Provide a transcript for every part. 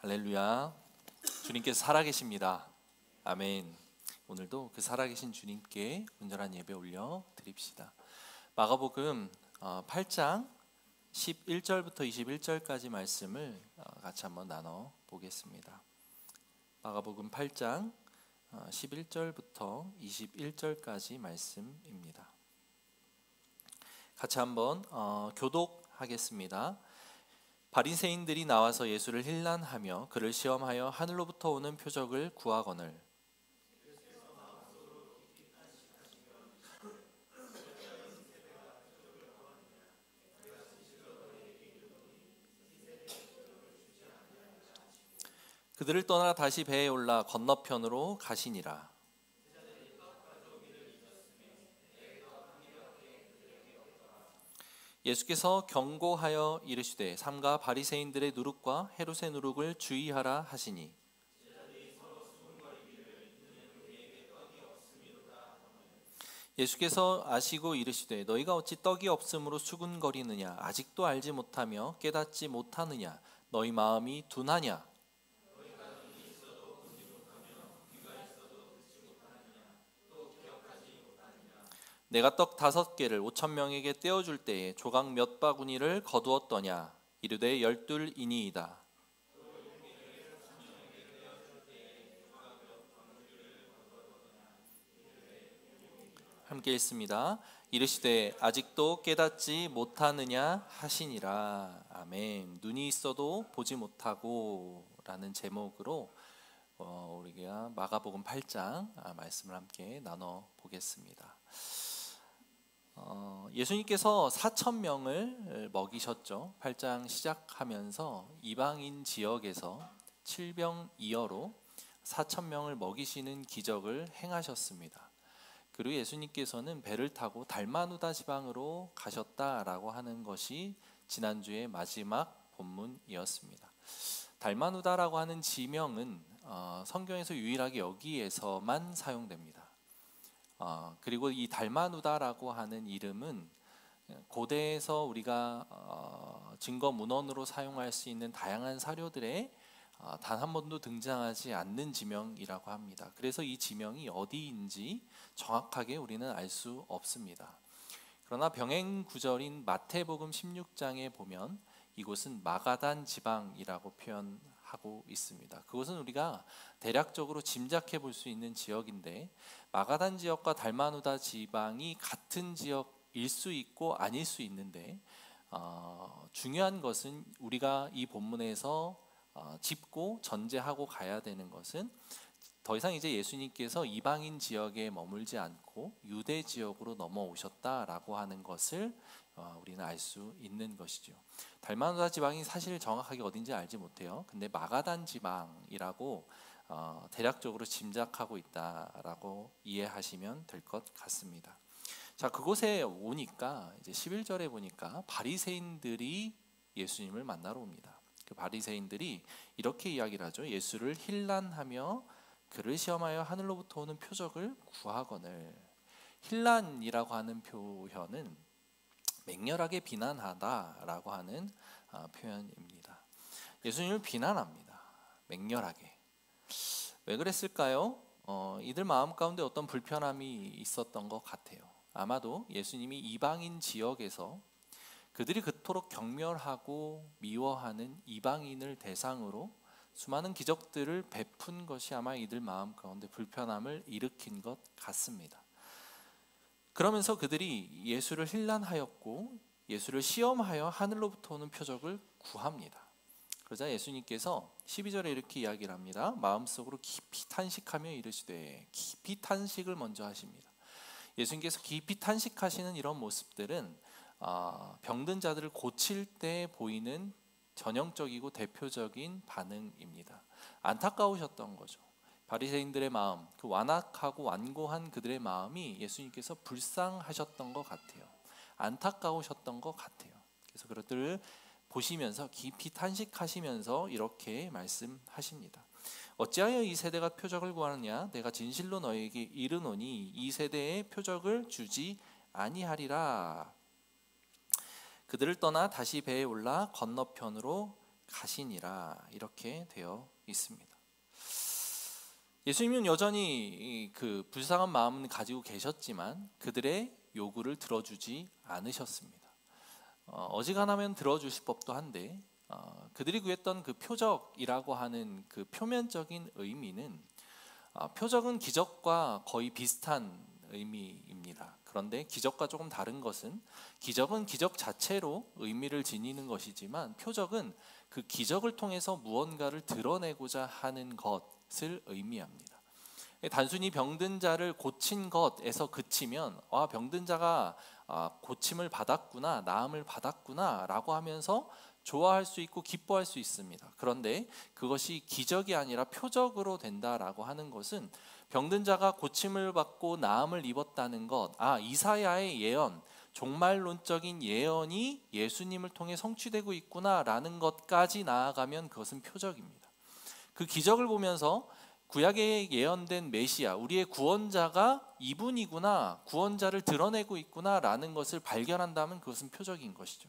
할렐루야. 주님께서 살아계십니다. 아멘. 오늘도 그 살아계신 주님께 온전한 예배 올려 드립시다. 마가복음 8장 11절부터 21절까지 말씀을 같이 한번 나눠 보겠습니다. 마가복음 8장 11절부터 21절까지 말씀입니다. 같이 한번 교독하겠습니다. 바리새인들이 나와서 예수를 힐난하며 그를 시험하여 하늘로부터 오는 표적을 구하거늘 그들을 떠나 다시 배에 올라 건너편으로 가시니라. 예수께서 경고하여 이르시되 삼가 바리새인들의 누룩과 헤롯의 누룩을 주의하라 하시니 예수께서 아시고 이르시되 너희가 어찌 떡이 없으므로 수군거리느냐 아직도 알지 못하며 깨닫지 못하느냐 너희 마음이 둔하냐. 내가 떡 5개를 5,000명에게 떼어줄 때에 조각 몇 바구니를 거두었더냐 이르되 12이니이다. 함께 읽습니다. 이르시되 아직도 깨닫지 못하느냐 하시니라. 아멘. 눈이 있어도 보지 못하고 라는 제목으로 우리가 마가복음 8장 말씀을 함께 나눠 보겠습니다. 예수님께서 4,000명을 먹이셨죠. 8장 시작하면서 이방인 지역에서 칠병이어로 4,000명을 먹이시는 기적을 행하셨습니다. 그리고 예수님께서는 배를 타고 달마누다 지방으로 가셨다라고 하는 것이 지난주의 마지막 본문이었습니다. 달마누다라고 하는 지명은 성경에서 유일하게 여기에서만 사용됩니다. 그리고 이 달마누다라고 하는 이름은 고대에서 우리가 증거 문헌으로 사용할 수 있는 다양한 사료들에 단 한 번도 등장하지 않는 지명이라고 합니다. 그래서 이 지명이 어디인지 정확하게 우리는 알 수 없습니다. 그러나 병행 구절인 마태복음 16장에 보면 이곳은 마가단 지방이라고 표현하고 있습니다. 그것은 우리가 대략적으로 짐작해 볼 수 있는 지역인데 마가단 지역과 달마누다 지방이 같은 지역일 수 있고 아닐 수 있는데 중요한 것은 우리가 이 본문에서 짚고 전제하고 가야 되는 것은 더 이상 이제 예수님께서 이방인 지역에 머물지 않고 유대 지역으로 넘어오셨다라고 하는 것을 우리는 알 수 있는 것이죠. 달마누다 지방이 사실 정확하게 어딘지 알지 못해요. 근데 마가단 지방이라고 대략적으로 짐작하고 있다라고 이해하시면 될 것 같습니다. 자, 그곳에 오니까 이제 11절에 보니까 바리새인들이 예수님을 만나러 옵니다. 그 바리새인들이 이렇게 이야기를 하죠. 예수를 힐난하며 그를 시험하여 하늘로부터 오는 표적을 구하거늘. 힐난이라고 하는 표현은 맹렬하게 비난하다라고 하는 표현입니다. 예수님을 비난합니다. 맹렬하게. 왜 그랬을까요? 이들 마음 가운데 어떤 불편함이 있었던 것 같아요. 아마도 예수님이 이방인 지역에서 그들이 그토록 경멸하고 미워하는 이방인을 대상으로 수많은 기적들을 베푼 것이 아마 이들 마음 가운데 불편함을 일으킨 것 같습니다. 그러면서 그들이 예수를 힐난하였고 예수를 시험하여 하늘로부터 오는 표적을 구합니다. 그러자 예수님께서 12절에 이렇게 이야기를 합니다. 마음속으로 깊이 탄식하며 이르시되, 깊이 탄식을 먼저 하십니다. 예수님께서 깊이 탄식하시는 이런 모습들은 병든 자들을 고칠 때 보이는 전형적이고 대표적인 반응입니다. 안타까우셨던 거죠. 바리새인들의 마음, 그 완악하고 완고한 그들의 마음이 예수님께서 불쌍하셨던 것 같아요. 안타까우셨던 것 같아요. 그래서 그것들을 보시면서 깊이 탄식하시면서 이렇게 말씀하십니다. 어찌하여 이 세대가 표적을 구하느냐? 내가 진실로 너에게 이르노니 이 세대에 표적을 주지 아니하리라. 그들을 떠나 다시 배에 올라 건너편으로 가시니라 이렇게 되어 있습니다. 예수님은 여전히 그 불쌍한 마음은 가지고 계셨지만 그들의 요구를 들어주지 않으셨습니다. 어지간하면 들어주실 법도 한데 그들이 구했던 그 표적이라고 하는 그 표면적인 의미는 표적은 기적과 거의 비슷한 의미입니다. 그런데 기적과 조금 다른 것은 기적은 기적 자체로 의미를 지니는 것이지만 표적은 그 기적을 통해서 무언가를 드러내고자 하는 것을 의미합니다. 단순히 병든 자를 고친 것에서 그치면 병든 자가 고침을 받았구나, 나음을 받았구나 라고 하면서 좋아할 수 있고 기뻐할 수 있습니다. 그런데 그것이 기적이 아니라 표적으로 된다라고 하는 것은 병든 자가 고침을 받고 나음을 입었다는 것, 이사야의 예언, 종말론적인 예언이 예수님을 통해 성취되고 있구나라는 것까지 나아가면 그것은 표적입니다. 그 기적을 보면서 구약에 예언된 메시아, 우리의 구원자가 이분이구나, 구원자를 드러내고 있구나라는 것을 발견한다면 그것은 표적인 것이죠.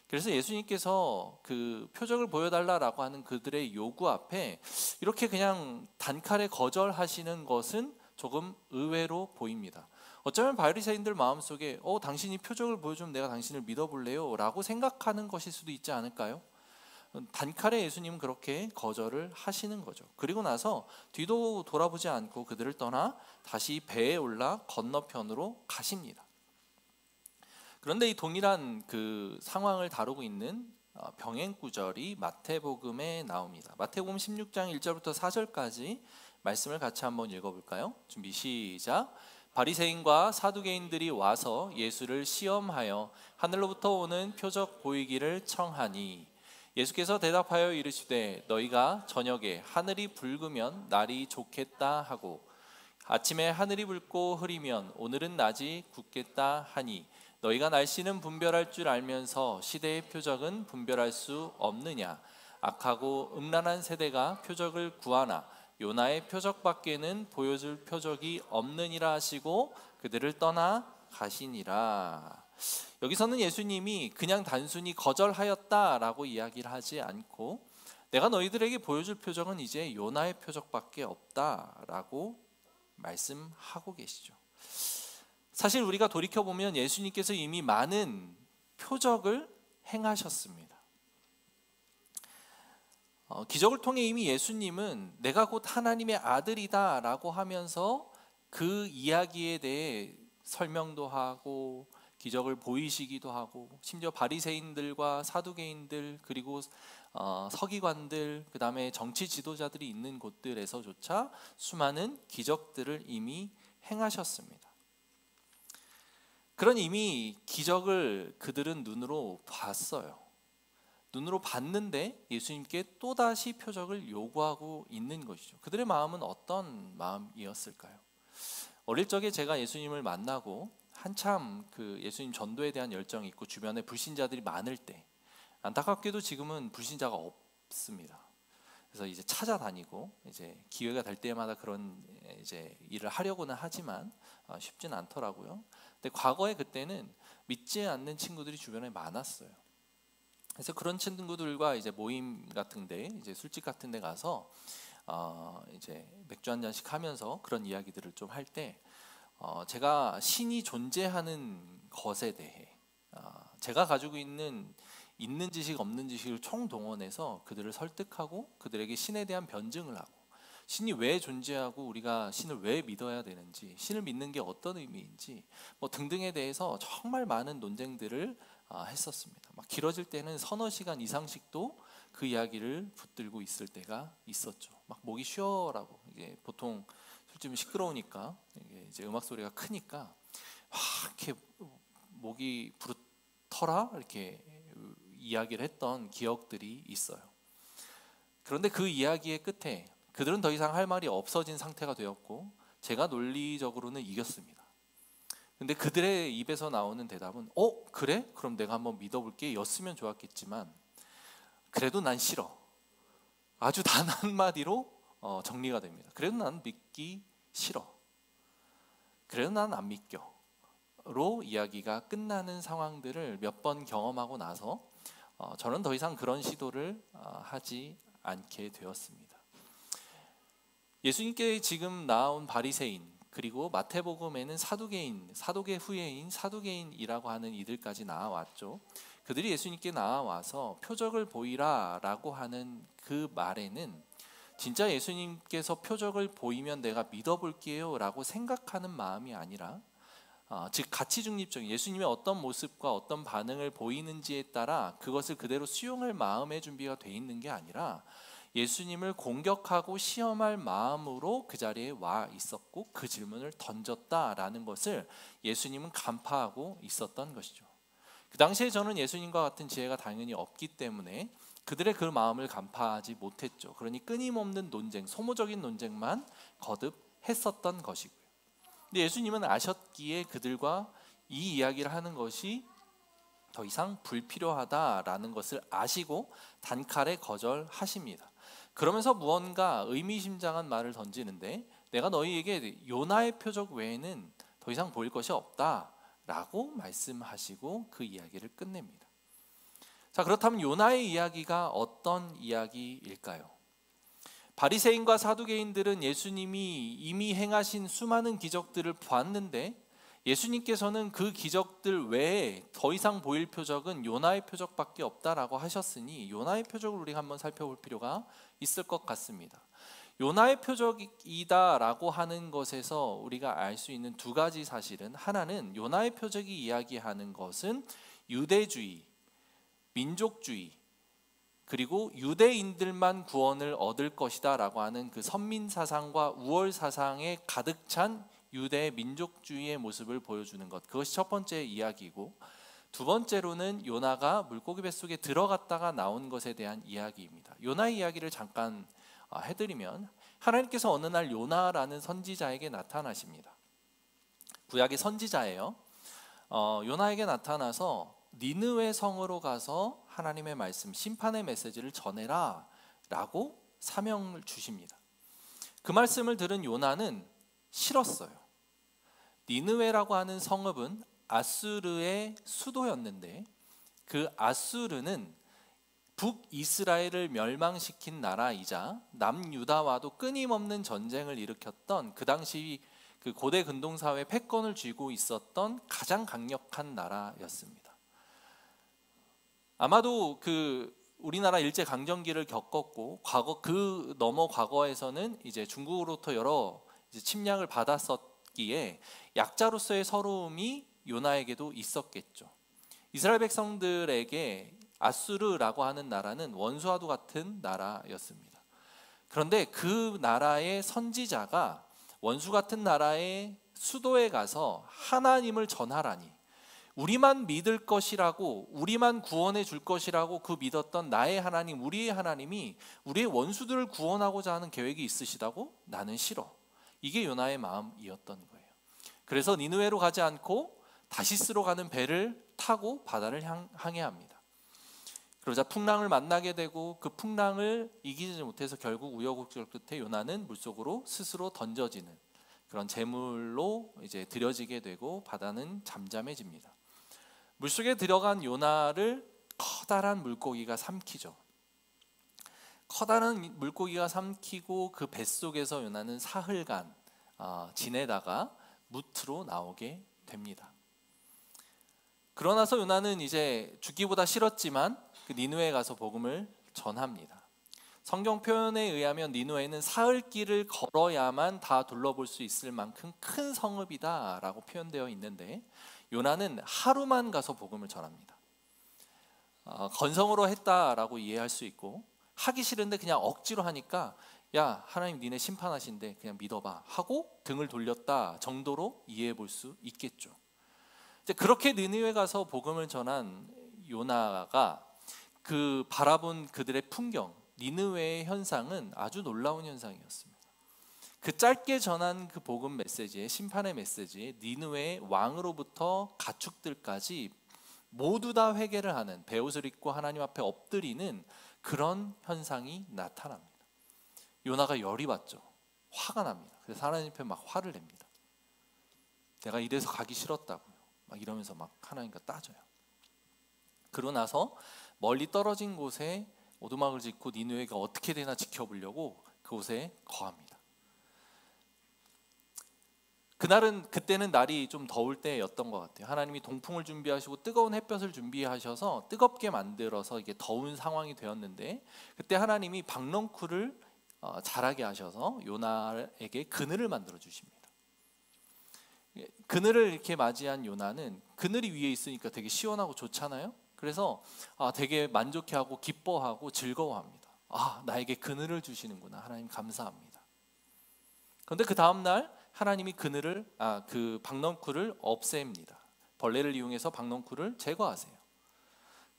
그래서 예수님께서 그 표적을 보여달라라고 하는 그들의 요구 앞에 이렇게 그냥 단칼에 거절하시는 것은 조금 의외로 보입니다. 어쩌면 바리새인들 마음속에 당신이 표적을 보여주면 내가 당신을 믿어볼래요? 라고 생각하는 것일 수도 있지 않을까요? 단칼에 예수님은 그렇게 거절을 하시는 거죠. 그리고 나서 뒤도 돌아보지 않고 그들을 떠나 다시 배에 올라 건너편으로 가십니다. 그런데 이 동일한 그 상황을 다루고 있는 병행 구절이 마태복음에 나옵니다. 마태복음 16장 1절부터 4절까지 말씀을 같이 한번 읽어볼까요? 준비 시작. 바리새인과 사두개인들이 와서 예수를 시험하여 하늘로부터 오는 표적 보이기를 청하니 예수께서 대답하여 이르시되 너희가 저녁에 하늘이 붉으면 날이 좋겠다 하고 아침에 하늘이 붉고 흐리면 오늘은 낮이 굳겠다 하니 너희가 날씨는 분별할 줄 알면서 시대의 표적은 분별할 수 없느냐? 악하고 음란한 세대가 표적을 구하나 요나의 표적밖에는 보여줄 표적이 없느니라 하시고 그들을 떠나 가시니라. 여기서는 예수님이 그냥 단순히 거절하였다라고 이야기를 하지 않고 내가 너희들에게 보여줄 표적은 이제 요나의 표적밖에 없다라고 말씀하고 계시죠. 사실 우리가 돌이켜보면 예수님께서 이미 많은 표적을 행하셨습니다. 기적을 통해 이미 예수님은 내가 곧 하나님의 아들이다 라고 하면서 그 이야기에 대해 설명도 하고 기적을 보이시기도 하고 심지어 바리새인들과 사두개인들 그리고 서기관들 그 다음에 정치 지도자들이 있는 곳들에서조차 수많은 기적들을 이미 행하셨습니다. 그런 이미 기적을 그들은 눈으로 봤어요. 눈으로 봤는데 예수님께 또다시 표적을 요구하고 있는 것이죠. 그들의 마음은 어떤 마음이었을까요? 어릴 적에 제가 예수님을 만나고 한참 그 예수님 전도에 대한 열정이 있고 주변에 불신자들이 많을 때 안타깝게도 지금은 불신자가 없습니다. 그래서 이제 찾아다니고 이제 기회가 될 때마다 그런 이제 일을 하려고는 하지만 쉽진 않더라고요. 근데 과거에 그때는 믿지 않는 친구들이 주변에 많았어요. 그래서 그런 친구들과 이제 모임 같은데 이제 술집 같은데 가서 이제 맥주 한 잔씩 하면서 그런 이야기들을 좀 할 때 제가 신이 존재하는 것에 대해 제가 가지고 있는 지식 없는 지식을 총동원해서 그들을 설득하고 그들에게 신에 대한 변증을 하고 신이 왜 존재하고 우리가 신을 왜 믿어야 되는지 신을 믿는 게 어떤 의미인지 뭐 등등에 대해서 정말 많은 논쟁들을 했었습니다. 막 길어질 때는 서너 시간 이상씩도 그 이야기를 붙들고 있을 때가 있었죠. 막 목이 쉬어라고 이게 보통 술집은 시끄러우니까 이제 음악 소리가 크니까 막 이렇게 목이 부르터라 이렇게 이야기를 했던 기억들이 있어요. 그런데 그 이야기의 끝에 그들은 더 이상 할 말이 없어진 상태가 되었고 제가 논리적으로는 이겼습니다. 근데 그들의 입에서 나오는 대답은 그래? 그럼 내가 한번 믿어볼게 였으면 좋았겠지만 그래도 난 싫어. 아주 단 한마디로 정리가 됩니다. 그래도 난 믿기 싫어. 그래도 난 안 믿겨 로 이야기가 끝나는 상황들을 몇 번 경험하고 나서 저는 더 이상 그런 시도를 하지 않게 되었습니다. 예수님께 지금 나온 바리새인, 그리고 마태복음에는 사두개 후예인 사두개인이라고 하는 이들까지 나와왔죠. 그들이 예수님께 나와서 표적을 보이라라고 하는 그 말에는 진짜 예수님께서 표적을 보이면 내가 믿어볼게요 라고 생각하는 마음이 아니라, 즉 가치 중립적인, 예수님의 어떤 모습과 어떤 반응을 보이는지에 따라 그것을 그대로 수용할 마음의 준비가 돼 있는 게 아니라 예수님을 공격하고 시험할 마음으로 그 자리에 와 있었고 그 질문을 던졌다라는 것을 예수님은 간파하고 있었던 것이죠. 그 당시에 저는 예수님과 같은 지혜가 당연히 없기 때문에 그들의 그 마음을 간파하지 못했죠. 그러니 끊임없는 논쟁, 소모적인 논쟁만 거듭했었던 것이고요. 근데 예수님은 아셨기에 그들과 이 이야기를 하는 것이 더 이상 불필요하다라는 것을 아시고 단칼에 거절하십니다. 그러면서 무언가 의미심장한 말을 던지는데, 내가 너희에게 요나의 표적 외에는 더 이상 보일 것이 없다라고 말씀하시고 그 이야기를 끝냅니다. 자, 그렇다면 요나의 이야기가 어떤 이야기일까요? 바리새인과 사두개인들은 예수님이 이미 행하신 수많은 기적들을 보았는데 예수님께서는 그 기적들 외에 더 이상 보일 표적은 요나의 표적밖에 없다라고 하셨으니 요나의 표적을 우리가 한번 살펴볼 필요가 있을 것 같습니다. 요나의 표적이다라고 하는 것에서 우리가 알 수 있는 두 가지 사실은, 하나는 요나의 표적이 이야기하는 것은 유대주의, 민족주의, 그리고 유대인들만 구원을 얻을 것이다 라고 하는 그 선민사상과 우월사상에 가득 찬 유대 민족주의의 모습을 보여주는 것, 그것이 첫 번째 이야기이고, 두 번째로는 요나가 물고기 뱃속에 들어갔다가 나온 것에 대한 이야기입니다. 요나의 이야기를 잠깐 해드리면, 하나님께서 어느 날 요나라는 선지자에게 나타나십니다. 구약의 선지자예요. 요나에게 나타나서 니느웨 성으로 가서 하나님의 말씀, 심판의 메시지를 전해라 라고 사명을 주십니다. 그 말씀을 들은 요나는 싫었어요. 니느웨라고 하는 성읍은 아수르의 수도였는데 그 아수르는 북이스라엘을 멸망시킨 나라이자 남유다와도 끊임없는 전쟁을 일으켰던, 그 당시 그 고대 근동사회 패권을 쥐고 있었던 가장 강력한 나라였습니다. 아마도 그 우리나라 일제 강점기를 겪었고 그 너머 과거에서는 이제 중국으로부터 여러 이제 침략을 받았었기에 약자로서의 서러움이 요나에게도 있었겠죠. 이스라엘 백성들에게 아수르라고 하는 나라는 원수와도 같은 나라였습니다. 그런데 그 나라의 선지자가 원수 같은 나라의 수도에 가서 하나님을 전하라니, 우리만 믿을 것이라고, 우리만 구원해 줄 것이라고 그 믿었던 나의 하나님, 우리의 하나님이 우리의 원수들을 구원하고자 하는 계획이 있으시다고? 나는 싫어. 이게 요나의 마음이었던 거예요. 그래서 니느웨로 가지 않고 다시스로 가는 배를 타고 바다를 항해합니다. 그러자 풍랑을 만나게 되고 그 풍랑을 이기지 못해서 결국 우여곡절 끝에 요나는 물속으로 스스로 던져지는 그런 제물로 이제 들여지게 되고 바다는 잠잠해집니다. 물속에 들어간 요나를 커다란 물고기가 삼키죠. 커다란 물고기가 삼키고 그 뱃속에서 요나는 사흘간 지내다가 무트로 나오게 됩니다. 그러나서 요나는 이제 죽기보다 싫었지만 그 니느웨에 가서 복음을 전합니다. 성경 표현에 의하면 니느웨는 사흘길을 걸어야만 다 둘러볼 수 있을 만큼 큰 성읍이다라고 표현되어 있는데 요나는 하루만 가서 복음을 전합니다. 건성으로 했다라고 이해할 수 있고, 하기 싫은데 그냥 억지로 하니까 야, 하나님 니네 심판하신대, 그냥 믿어봐 하고 등을 돌렸다 정도로 이해해 볼 수 있겠죠. 이제 그렇게 니느웨 가서 복음을 전한 요나가 그 바라본 그들의 풍경, 니느웨의 현상은 아주 놀라운 현상이었습니다. 그 짧게 전한 그 복음 메시지에, 심판의 메시지에 니느웨의 왕으로부터 가축들까지 모두 다 회개를 하는, 베옷을 입고 하나님 앞에 엎드리는 그런 현상이 나타납니다. 요나가 열이 받죠. 화가 납니다. 그래서 하나님 앞에 막 화를 냅니다. 내가 이래서 가기 싫었다고요. 막 이러면서 막 하나님과 따져요. 그러고 나서 멀리 떨어진 곳에 오두막을 짓고 니느웨가 어떻게 되나 지켜보려고 그곳에 거합니다. 그때는 날이 좀 더울 때였던 것 같아요. 하나님이 동풍을 준비하시고 뜨거운 햇볕을 준비하셔서 뜨겁게 만들어서 이게 더운 상황이 되었는데, 그때 하나님이 박넝쿨을 자라게 하셔서 요나에게 그늘을 만들어 주십니다. 그늘을 이렇게 맞이한 요나는 그늘이 위에 있으니까 되게 시원하고 좋잖아요. 그래서 되게 만족해하고 기뻐하고 즐거워합니다. 나에게 그늘을 주시는구나, 하나님 감사합니다. 그런데 그 다음 날 하나님이 그 박넝쿨을 없앱니다. 벌레를 이용해서 박넝쿨을 제거하세요.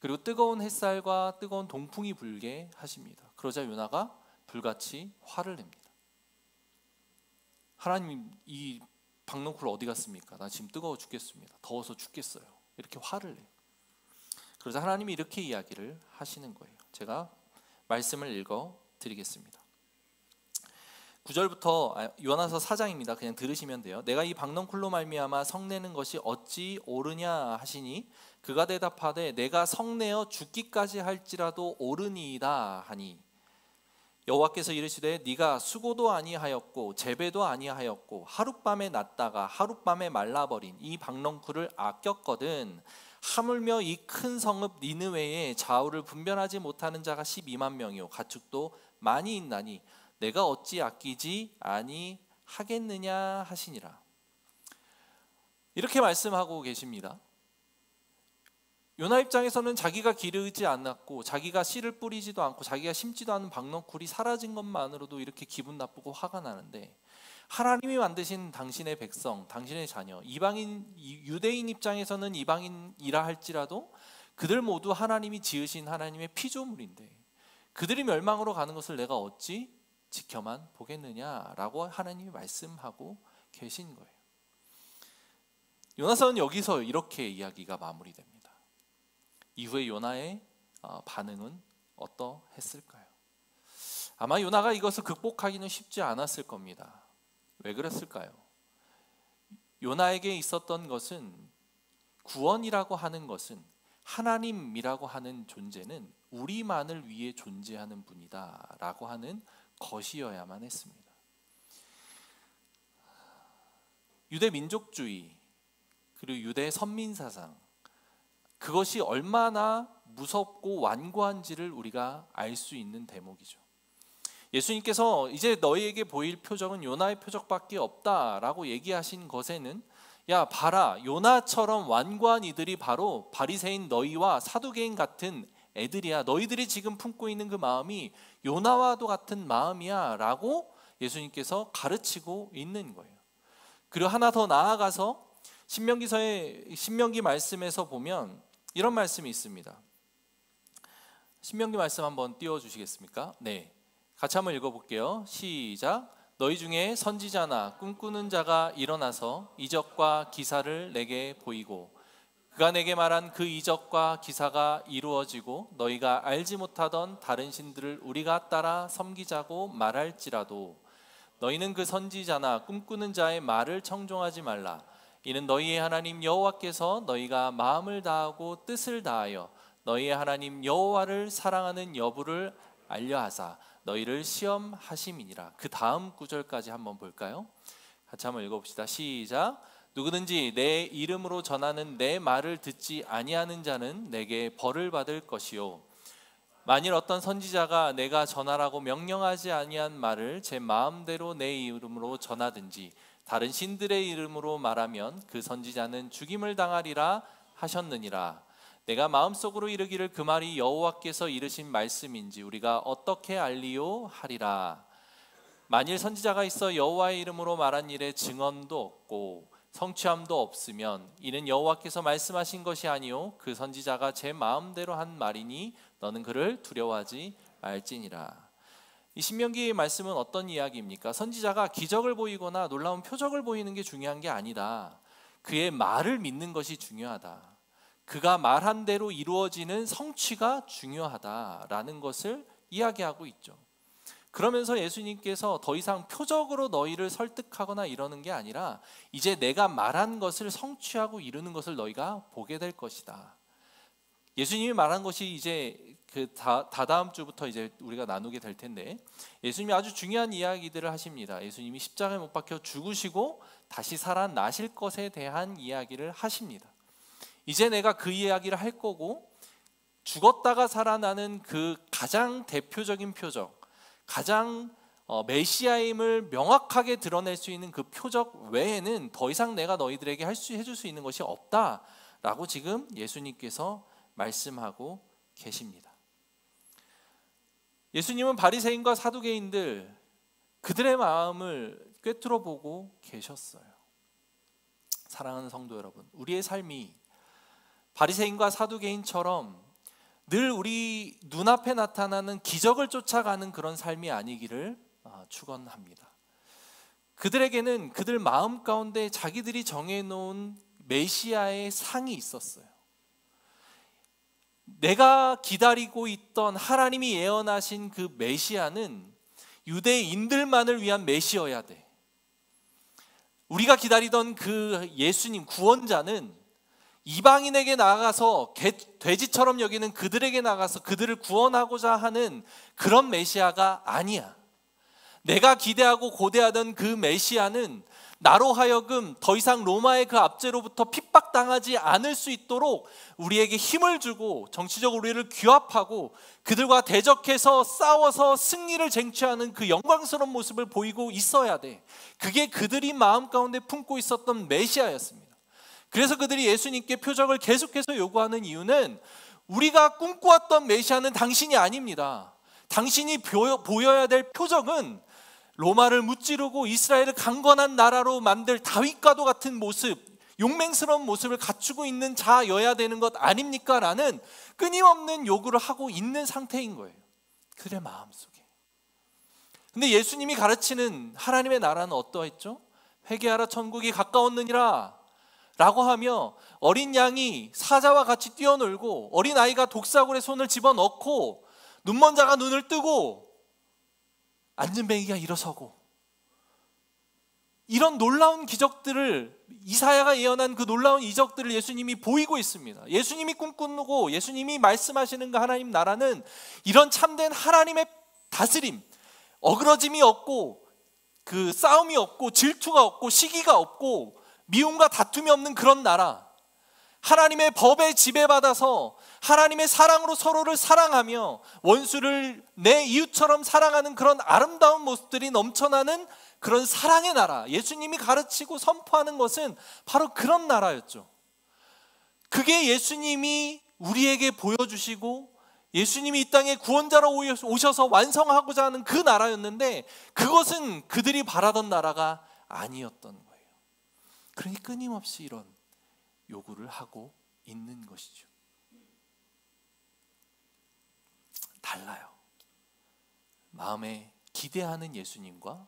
그리고 뜨거운 햇살과 뜨거운 동풍이 불게 하십니다. 그러자 요나가 불같이 화를 냅니다. 하나님, 이 박넝쿨 어디 갔습니까? 나 지금 뜨거워 죽겠습니다. 더워서 죽겠어요. 이렇게 화를 내요. 그러자 하나님이 이렇게 이야기를 하시는 거예요. 제가 말씀을 읽어 드리겠습니다. 9절부터 요나서 4장입니다. 그냥 들으시면 돼요. 내가 이 박넝쿨로 말미암아 성내는 것이 어찌 옳으냐 하시니 그가 대답하되 내가 성내어 죽기까지 할지라도 옳으니이다 하니 여호와께서 이르시되 네가 수고도 아니하였고 재배도 아니하였고 하룻밤에 났다가 하룻밤에 말라버린 이 박넝쿨을 아꼈거든 하물며 이 큰 성읍 니느웨의 좌우를 분별하지 못하는 자가 12만 명이요 가축도 많이 있나니 내가 어찌 아끼지 아니하겠느냐 하시니라. 이렇게 말씀하고 계십니다. 요나 입장에서는 자기가 기르지 않았고 자기가 씨를 뿌리지도 않고 자기가 심지도 않은 박넝쿨이 사라진 것만으로도 이렇게 기분 나쁘고 화가 나는데, 하나님이 만드신 당신의 백성, 당신의 자녀, 유대인 입장에서는 이방인이라 할지라도 그들 모두 하나님이 지으신 하나님의 피조물인데 그들이 멸망으로 가는 것을 내가 어찌 지켜만 보겠느냐라고 하나님이 말씀하고 계신 거예요. 요나서는 여기서 이렇게 이야기가 마무리됩니다. 이후에 요나의 반응은 어떠했을까요? 아마 요나가 이것을 극복하기는 쉽지 않았을 겁니다. 왜 그랬을까요? 요나에게 있었던 것은, 구원이라고 하는 것은, 하나님이라고 하는 존재는 우리만을 위해 존재하는 분이다 라고 하는 것이어야만 했습니다. 유대 민족주의 그리고 유대 선민사상, 그것이 얼마나 무섭고 완고한지를 우리가 알 수 있는 대목이죠. 예수님께서 이제 너희에게 보일 표적은 요나의 표적밖에 없다라고 얘기하신 것에는, 야 봐라, 요나처럼 완고한 이들이 바로 바리새인 너희와 사두개인 같은 애들이야. 너희들이 지금 품고 있는 그 마음이 요나와도 같은 마음이야 라고 예수님께서 가르치고 있는 거예요. 그리고 하나 더 나아가서 신명기 말씀에서 보면 이런 말씀이 있습니다. 신명기 말씀 한번 띄워주시겠습니까? 네, 같이 한번 읽어볼게요. 시작. 너희 중에 선지자나 꿈꾸는 자가 일어나서 이적과 기사를 내게 보이고 그가 내게 말한 그 이적과 기사가 이루어지고 너희가 알지 못하던 다른 신들을 우리가 따라 섬기자고 말할지라도 너희는 그 선지자나 꿈꾸는 자의 말을 청종하지 말라. 이는 너희의 하나님 여호와께서 너희가 마음을 다하고 뜻을 다하여 너희의 하나님 여호와를 사랑하는 여부를 알려하사 너희를 시험하심이니라. 그 다음 구절까지 한번 볼까요? 같이 한번 읽어봅시다. 시작. 누구든지 내 이름으로 전하는 내 말을 듣지 아니하는 자는 내게 벌을 받을 것이요 만일 어떤 선지자가 내가 전하라고 명령하지 아니한 말을 제 마음대로 내 이름으로 전하든지 다른 신들의 이름으로 말하면 그 선지자는 죽임을 당하리라 하셨느니라. 내가 마음속으로 이르기를 그 말이 여호와께서 이르신 말씀인지 우리가 어떻게 알리요 하리라. 만일 선지자가 있어 여호와의 이름으로 말한 일에 증언도 없고 성취함도 없으면 이는 여호와께서 말씀하신 것이 아니요 그 선지자가 제 마음대로 한 말이니 너는 그를 두려워하지 말지니라. 이 신명기의 말씀은 어떤 이야기입니까? 선지자가 기적을 보이거나 놀라운 표적을 보이는 게 중요한 게 아니다. 그의 말을 믿는 것이 중요하다. 그가 말한 대로 이루어지는 성취가 중요하다라는 것을 이야기하고 있죠. 그러면서 예수님께서 더 이상 표적으로 너희를 설득하거나 이러는 게 아니라 이제 내가 말한 것을 성취하고 이루는 것을 너희가 보게 될 것이다. 예수님이 말한 것이 이제 다다음 주부터 이제 우리가 나누게 될 텐데, 예수님이 아주 중요한 이야기들을 하십니다. 예수님이 십자가에 못 박혀 죽으시고 다시 살아나실 것에 대한 이야기를 하십니다. 이제 내가 그 이야기를 할 거고, 죽었다가 살아나는 그 가장 대표적인 표적, 가장 메시아임을 명확하게 드러낼 수 있는 그 표적 외에는 더 이상 내가 너희들에게 해줄 수 있는 것이 없다라고 지금 예수님께서 말씀하고 계십니다. 예수님은 바리새인과 사두개인들, 그들의 마음을 꿰뚫어 보고 계셨어요. 사랑하는 성도 여러분, 우리의 삶이 바리새인과 사두개인처럼 늘 우리 눈앞에 나타나는 기적을 쫓아가는 그런 삶이 아니기를 축원합니다. 그들에게는 그들 마음 가운데 자기들이 정해놓은 메시아의 상이 있었어요. 내가 기다리고 있던 하나님이 예언하신 그 메시아는 유대인들만을 위한 메시아여야 돼. 우리가 기다리던 그 예수님 구원자는 이방인에게 나아가서 돼지처럼 여기는 그들에게 나가서 그들을 구원하고자 하는 그런 메시아가 아니야. 내가 기대하고 고대하던 그 메시아는 나로 하여금 더 이상 로마의 그 압제로부터 핍박당하지 않을 수 있도록 우리에게 힘을 주고 정치적으로 우리를 규합하고 그들과 대적해서 싸워서 승리를 쟁취하는 그 영광스러운 모습을 보이고 있어야 돼. 그게 그들이 마음 가운데 품고 있었던 메시아였습니다. 그래서 그들이 예수님께 표적을 계속해서 요구하는 이유는 우리가 꿈꾸었던 메시아는 당신이 아닙니다. 당신이 보여야 될 표적은 로마를 무찌르고 이스라엘을 강건한 나라로 만들 다윗과도 같은 모습, 용맹스러운 모습을 갖추고 있는 자여야 되는 것 아닙니까? 라는 끊임없는 요구를 하고 있는 상태인 거예요. 그들의 마음속에. 근데 예수님이 가르치는 하나님의 나라는 어떠했죠? 회개하라 천국이 가까웠느니라 라고 하며 어린 양이 사자와 같이 뛰어놀고 어린아이가 독사굴에 손을 집어넣고 눈먼 자가 눈을 뜨고 앉은 뱅이가 일어서고, 이런 놀라운 기적들을, 이사야가 예언한 그 놀라운 이적들을 예수님이 보이고 있습니다. 예수님이 꿈꾸고 예수님이 말씀하시는 그 하나님 나라는 이런 참된 하나님의 다스림, 어그러짐이 없고 그 싸움이 없고 질투가 없고 시기가 없고 미움과 다툼이 없는 그런 나라, 하나님의 법에 지배받아서 하나님의 사랑으로 서로를 사랑하며 원수를 내 이웃처럼 사랑하는 그런 아름다운 모습들이 넘쳐나는 그런 사랑의 나라, 예수님이 가르치고 선포하는 것은 바로 그런 나라였죠. 그게 예수님이 우리에게 보여주시고 예수님이 이 땅에 구원자로 오셔서 완성하고자 하는 그 나라였는데, 그것은 그들이 바라던 나라가 아니었던 거예요. 그러니 끊임없이 이런 요구를 하고 있는 것이죠. 달라요. 마음에 기대하는 예수님과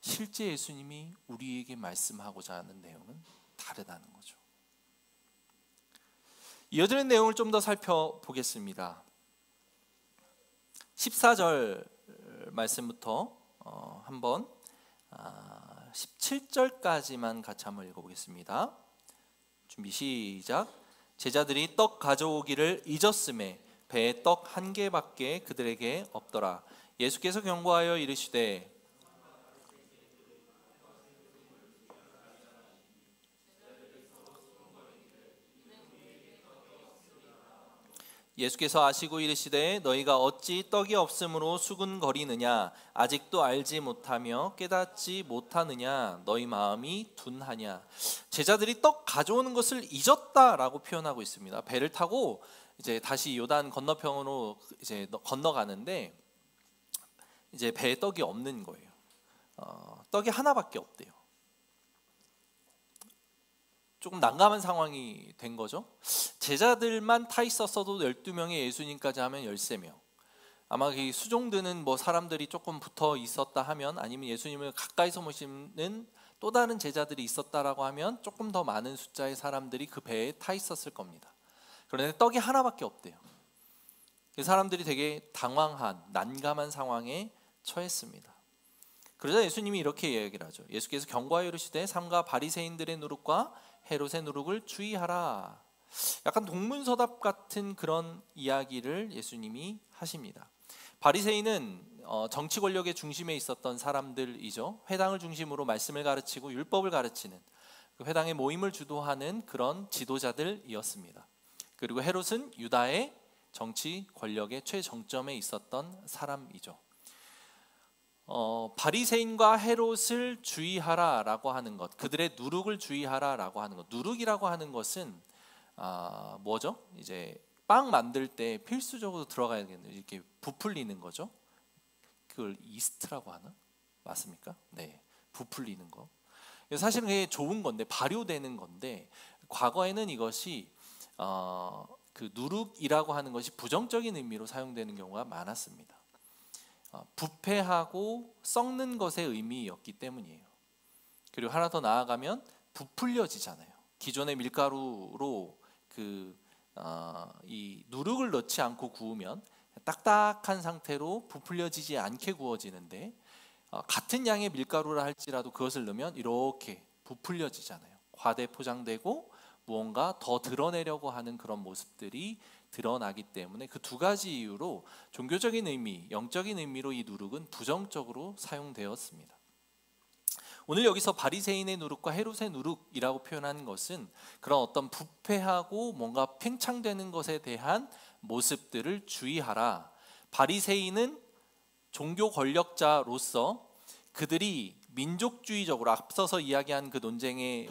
실제 예수님이 우리에게 말씀하고자 하는 내용은 다르다는 거죠. 이어지는 내용을 좀 더 살펴보겠습니다. 14절 말씀부터 한번 17절까지만 같이 한번 읽어보겠습니다. 준비 시작. 제자들이 떡 가져오기를 잊었음에 배에 떡 한 개밖에 그들에게 없더라. 예수께서 경고하여 이르시되 예수께서 아시고 이르시되 너희가 어찌 떡이 없으므로 수군거리느냐, 아직도 알지 못하며 깨닫지 못하느냐, 너희 마음이 둔하냐. 제자들이 떡 가져오는 것을 잊었다라고 표현하고 있습니다. 배를 타고 이제 다시 요단 건너편으로 이제 건너가는데 이제 배에 떡이 없는 거예요. 떡이 하나밖에 없대요. 조금 난감한 상황이 된 거죠. 제자들만 타 있었어도 12명에 예수님까지 하면 13명. 아마 그 수종드는 뭐 사람들이 조금 붙어 있었다 하면, 아니면 예수님을 가까이서 모시는 또 다른 제자들이 있었다라고 하면 조금 더 많은 숫자의 사람들이 그 배에 타 있었을 겁니다. 그런데 떡이 하나밖에 없대요. 그 사람들이 되게 당황한, 난감한 상황에 처했습니다. 그러자 예수님이 이렇게 이야기를 하죠. 예수께서 경고하여 이르시되 삼가 바리새인들의 누룩과 헤롯의 누룩을 주의하라. 약간 동문서답 같은 그런 이야기를 예수님이 하십니다. 바리새인은 정치 권력의 중심에 있었던 사람들이죠. 회당을 중심으로 말씀을 가르치고 율법을 가르치는, 그 회당의 모임을 주도하는 그런 지도자들이었습니다. 그리고 헤롯은 유다의 정치 권력의 최정점에 있었던 사람이죠. 바리새인과 헤롯을 주의하라라고 하는 것, 그들의 누룩을 주의하라라고 하는 것. 누룩이라고 하는 것은 뭐죠? 이제 빵 만들 때 필수적으로 들어가야겠네요. 이렇게 부풀리는 거죠. 그걸 이스트라고 하나? 맞습니까? 네, 부풀리는 거. 사실은 그게 좋은 건데, 발효되는 건데, 과거에는 이것이 그 누룩이라고 하는 것이 부정적인 의미로 사용되는 경우가 많았습니다. 부패하고 썩는 것의 의미였기 때문이에요. 그리고 하나 더 나아가면 부풀려지잖아요. 기존의 밀가루로 이 누룩을 넣지 않고 구우면 딱딱한 상태로 부풀려지지 않게 구워지는데, 같은 양의 밀가루라 할지라도 그것을 넣으면 이렇게 부풀려지잖아요. 과대 포장되고 무언가 더 드러내려고 하는 그런 모습들이 드러나기 때문에 그 두 가지 이유로 종교적인 의미, 영적인 의미로 이 누룩은 부정적으로 사용되었습니다. 오늘 여기서 바리새인의 누룩과 헤롯의 누룩이라고 표현하는 것은 그런 어떤 부패하고 뭔가 팽창되는 것에 대한 모습들을 주의하라. 바리새인은 종교 권력자로서 그들이 민족주의적으로, 앞서서 이야기한 그 논쟁의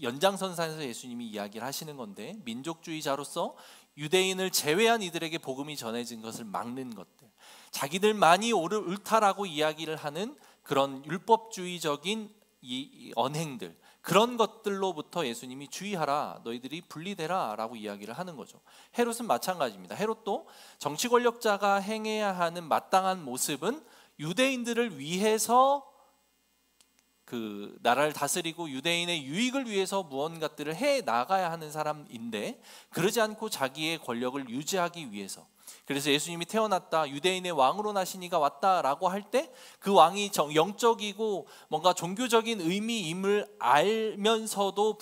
연장선상에서 예수님이 이야기를 하시는 건데, 민족주의자로서 유대인을 제외한 이들에게 복음이 전해진 것을 막는 것들, 자기들만이 옳다라고 이야기를 하는 그런 율법주의적인 이 언행들, 그런 것들로부터 예수님이 주의하라, 너희들이 분리되라 라고 이야기를 하는 거죠. 헤롯은 마찬가지입니다. 헤롯도 정치 권력자가 행해야 하는 마땅한 모습은 유대인들을 위해서 그 나라를 다스리고 유대인의 유익을 위해서 무언가들을 해 나가야 하는 사람인데, 그러지 않고 자기의 권력을 유지하기 위해서, 그래서 예수님이 태어났다, 유대인의 왕으로 나시니가 왔다라고 할 때 그 왕이 영적이고 뭔가 종교적인 의미임을 알면서도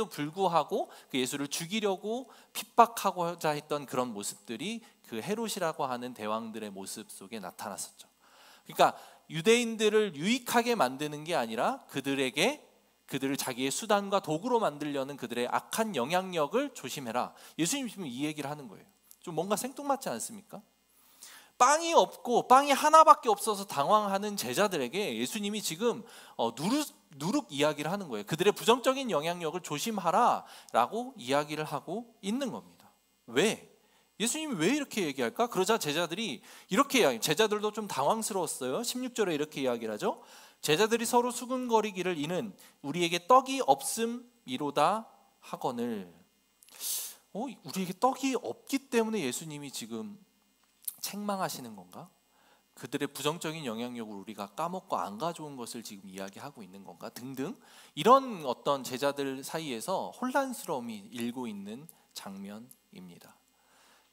불구하고 그 예수를 죽이려고 핍박하고자 했던 그런 모습들이 그 헤롯이라고 하는 대왕들의 모습 속에 나타났었죠. 그러니까 유대인들을 유익하게 만드는 게 아니라 그들을 자기의 수단과 도구로 만들려는 그들의 악한 영향력을 조심해라. 예수님 지금 이 얘기를 하는 거예요. 좀 뭔가 생뚱맞지 않습니까? 빵이 없고 빵이 하나밖에 없어서 당황하는 제자들에게 예수님이 지금 누룩 이야기를 하는 거예요. 그들의 부정적인 영향력을 조심하라 라고 이야기를 하고 있는 겁니다. 왜? 예수님이 왜 이렇게 얘기할까? 그러자 제자들이 이렇게 이야기, 제자들도 좀 당황스러웠어요. 16절에 이렇게 이야기를 하죠. 제자들이 서로 수군거리기를 이는 우리에게 떡이 없음이로다 하거늘. 우리에게 떡이 없기 때문에 예수님이 지금 책망하시는 건가? 그들의 부정적인 영향력을 우리가 까먹고 안 가져온 것을 지금 이야기하고 있는 건가? 등등, 이런 어떤 제자들 사이에서 혼란스러움이 일고 있는 장면입니다.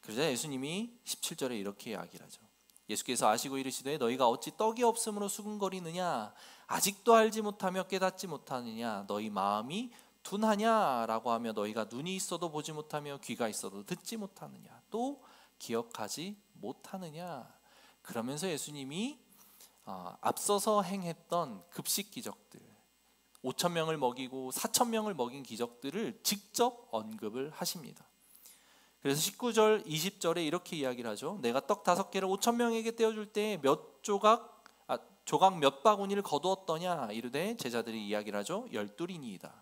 그러자 예수님이 17절에 이렇게 이야기를 하죠. 예수께서 아시고 이르시되 너희가 어찌 떡이 없음으로 수군거리느냐? 아직도 알지 못하며 깨닫지 못하느냐? 너희 마음이 둔하냐라고 하며 너희가 눈이 있어도 보지 못하며 귀가 있어도 듣지 못하느냐? 또 기억하지 못하느냐? 그러면서 예수님이 앞서서 행했던 급식 기적들, 5,000명을 먹이고 4,000명을 먹인 기적들을 직접 언급을 하십니다. 그래서 19절 20절에 이렇게 이야기를 하죠. 내가 떡 5개를 5,000명에게 떼어줄 때 조각 몇 바구니를 거두었더냐? 이르되 제자들이 이야기를 하죠. 12이니이다.